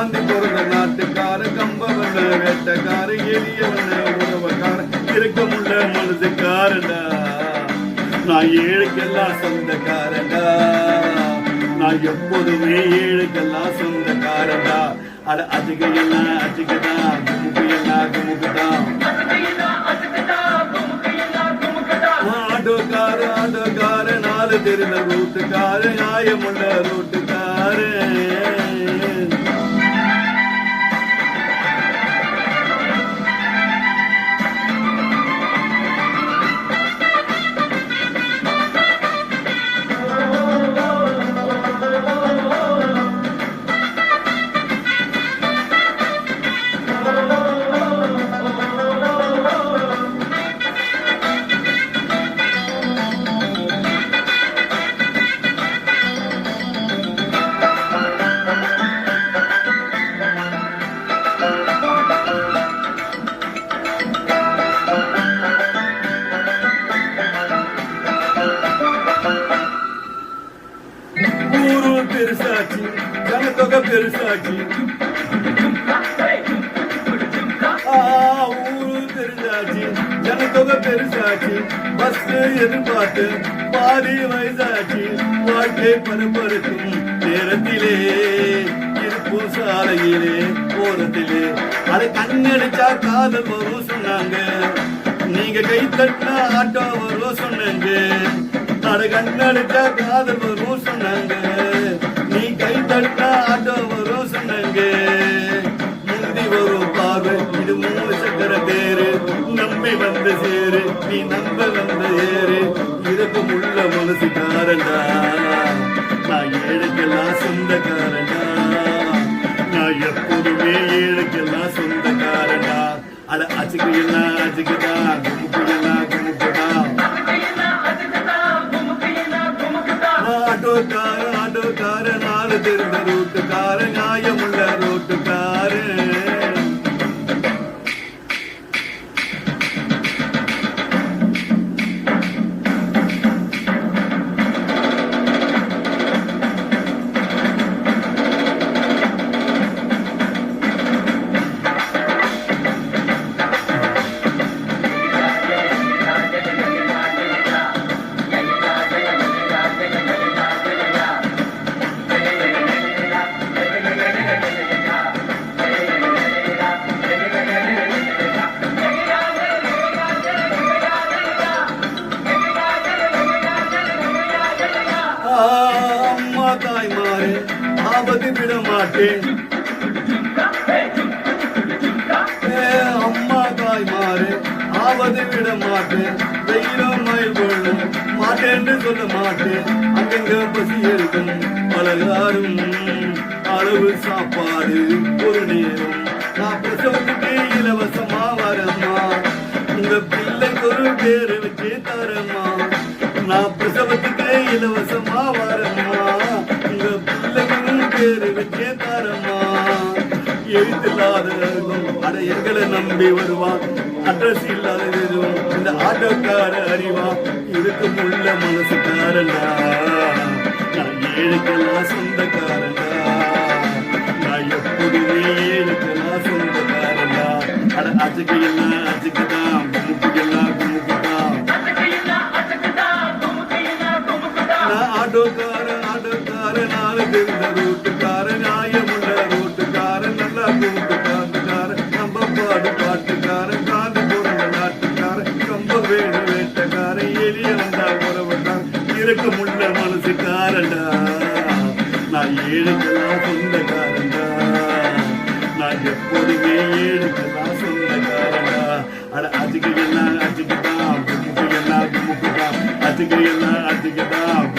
காந்தி பிறந்த நாட்டுக்கார கம்ப வந்த வேட்டக்கார எளிய வந்த உறவக்கார இருக்க முள்ள மனசுக்காரண்டா நான் ஏழுக்கெல்லாம் சொந்தக்காரண்டா நான் எப்போதுமே ஏழுக்கெல்லாம் சொந்தக்காரண்டா அட அதுகையெல்லாம் அதுக்குதான் குமுகையெல்லாம் குமுக்குதான் ஆட்டோக்கார நாலு தெரிந்த ரூட்டுக்கார நியாயமுள்ள ரூட்டுக்கார பெருசாச்சு ஜனத்தொகை பெருசாச்சு ஊரு பெருசாச்சு ஜனத்தொகை பெருசாச்சு பஸ் எதிர்பார்த்து பாதி வயசாச்சு வாழ்க்கை பரபரக்கும் நேரத்திலே இருக்கும் சாலையிலே ஓரத்திலே அதை கண்ணடிச்சா காதல் வரும் சொன்னாங்க நீங்க கை தட்டினா ஆட்டோ வரும் சொன்னாங்க அட கண்ணடிச்சா காதல் வரும் சொன்னாங்க நீ கை தட்டா ஆட்டோ வரும் சொன்னாங்க முந்தி வரும் பார்வை இது 3 சக்கர தேரு நம்பி வந்த சேரு நீ நம்ப வந்த ஏறு இதுக்கு முள்ள மனசுக்காரண்டா நான் ஏழுக்கெல்லாம் சொந்தக்காரண்டா நான் எப்போதுமே ஏழுக்கெல்லாம் சொந்தக்காரண்டா அட அச்சுக்கையெல்லாம் அச்சுக்குதான் குமுக்கையெல்லாம் குமுக்குதான் ஆட்டோக்கார நாலு தெரிந்த ரூட்டுக்கார நியாயமுள்ள ரோட்டுக்கார அம்மா தாய் மாறு ஆபத்து விட மாட்டேன் அம்மா தாய் மாறு ஆபத்து விட மாட்டேன் வெயிலும் மயில் கொள்ளும் மாட்டேன்னு சொல்ல மாட்டேன் அங்கங்க பசி இருக்கும் பலகாரும் அளவு சாப்பாடு ஒரு நேரம் நான் பிரசவத்துக்கு இலவசமா வரம்மா உங்க பிள்ளைக்கு ஒரு பேரு வச்சு தரம்மா நான் பிரசவத்துக்கு இலவசமா வரம்மா உங்க பிள்ளைகளும் பேரு வச்சே தரம்மா எழுத்தில்லாதவர்களும் அட எங்களை நம்பி வருவான் அட்ரஸ் இல்லாததும் இந்த ஆட்டோக்கார அறிவான் இருக்கும் உள்ள மனசுக்காரண்டா நான் ஏழுக்கெல்லாம் சொந்தக்காரண்டா நான் எப்போதுமே ஏழுக்கெல்லாம் சொந்தக்காரண்டா அட அச்சுக்கையெல்லாம் அச்சுக்குதான் குமுக்குக்கெல்லாம் குமுக்குதான் ஆட்டோக்கார நாலு தெரிந்த ரூட்டுக்கார நியாயமுள்ள ரோட்டுக்கார நல்லா கூட்டுக்காரக்கார கம்ப பாட்டுக்கார காந்தி பிறந்த நாட்டுக்கார கம்ப வேணு வேட்டக்கார எளிய வந்தா உறவுக்கார இருக்கு முள்ள மனசுக்காரண்டா நான் ஏழுக்கெல்லாம் சொந்தக்காரண்டா நான் எப்போதுமே ஏழுக்கெல்லாம் சொந்தக்காரண்டா அட அதுக்கு எல்லாம் அதுக்குதான் குமுக்கு எல்லாம் குமுக்குதான் அதுக்கு எல்லாம் அதுக்குதான்